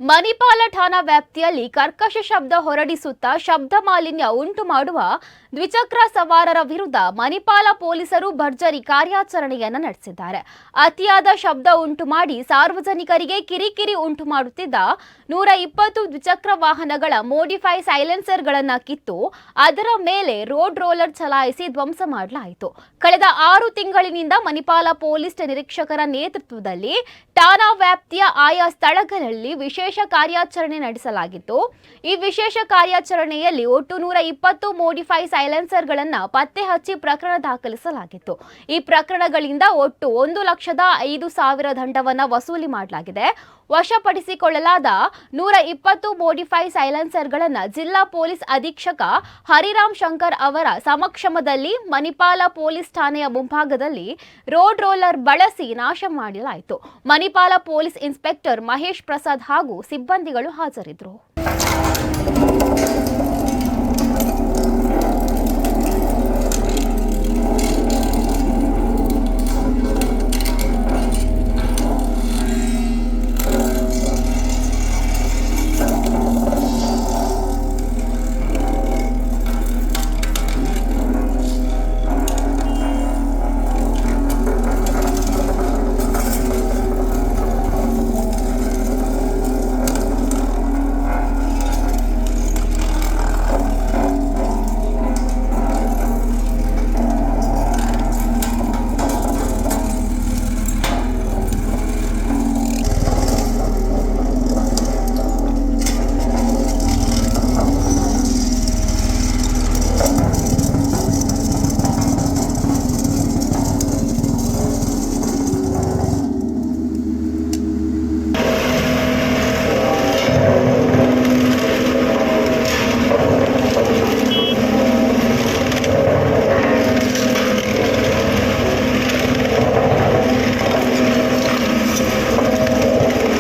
ಮಣಿಪಾಲ ಠಾಣಾ ವ್ಯಾಪ್ತಿಯಲ್ಲಿ ಕರ್ಕಶ ಶಬ್ದ ಹೊರಡಿಸುತ್ತಾ ಶಬ್ದ ಮಾಲಿನ್ಯ ಉಂಟು ಮಾಡುವ ದ್ವಿಚಕ್ರ ಸವಾರರ ವಿರುದ್ಧ ಮಣಿಪಾಲ ಪೊಲೀಸರು ಭರ್ಜರಿ ಕಾರ್ಯಾಚರಣೆಯನ್ನು ನಡೆಸಿದ್ದಾರೆ. ಅತಿಯಾದ ಶಬ್ದ ಉಂಟು ಮಾಡಿ ಸಾರ್ವಜನಿಕರಿಗೆ ಕಿರಿಕಿರಿ ಉಂಟು ಮಾಡುತ್ತಿದ್ದ 120 ದ್ವಿಚಕ್ರ ವಾಹನಗಳ ಮೋಡಿಫೈ ಸೈಲೆನ್ಸರ್ಗಳನ್ನು ಕಿತ್ತು ಅದರ ಮೇಲೆ ರೋಡ್ ರೋಲರ್ ಚಲಾಯಿಸಿ ಧ್ವಂಸ ಮಾಡಲಾಯಿತು. ಕಳೆದ 6 ತಿಂಗಳಿನಿಂದ ಮಣಿಪಾಲ ಪೊಲೀಸ್ ನಿರೀಕ್ಷಕರ ನೇತೃತ್ವದಲ್ಲಿ ಠಾಣಾ ವ್ಯಾಪ್ತಿಯ ಆಯಾ ಸ್ಥಳಗಳಲ್ಲಿ ವಿಶೇಷ ಕಾರ್ಯಾಚರಣೆ ನಡೆಸಲಾಗಿತ್ತು. ಈ ವಿಶೇಷ ಕಾರ್ಯಾಚರಣೆಯಲ್ಲಿ ಒಟ್ಟು 120 ಮೋಡಿಫೈ ಸೈಲೆನ್ಸರ್ಗಳನ್ನು ಪತ್ತೆ ಹಚ್ಚಿ ಪ್ರಕರಣ ದಾಖಲಿಸಲಾಗಿತ್ತು. ಈ ಪ್ರಕರಣಗಳಿಂದ ಒಟ್ಟು 1,05,000 ದಂಡವನ್ನು ವಸೂಲಿ ಮಾಡಲಾಗಿದೆ. ವಶಪಡಿಸಿಕೊಳ್ಳಲಾದ 120 ಮೋಡಿಫೈ ಸೈಲೆನ್ಸರ್ಗಳನ್ನು ಜಿಲ್ಲಾ ಪೊಲೀಸ್ ಅಧೀಕ್ಷಕ ಹರಿರಾಮ್ ಶಂಕರ್ ಅವರ ಸಮಕ್ಷಮದಲ್ಲಿ ಮಣಿಪಾಲ ಪೊಲೀಸ್ ಠಾಣೆಯ ಮುಂಭಾಗದಲ್ಲಿ ರೋಡ್ ರೋಲರ್ ಬಳಸಿ ನಾಶ ಮಾಡಲಾಯಿತು. ಮಣಿಪಾಲ ಪೊಲೀಸ್ ಇನ್ಸ್ಪೆಕ್ಟರ್ ಮಹೇಶ್ ಪ್ರಸಾದ್ ಹಾಗೂ ಸಿಬ್ಬಂದಿಗಳು ಹಾಜರಿದ್ದರು.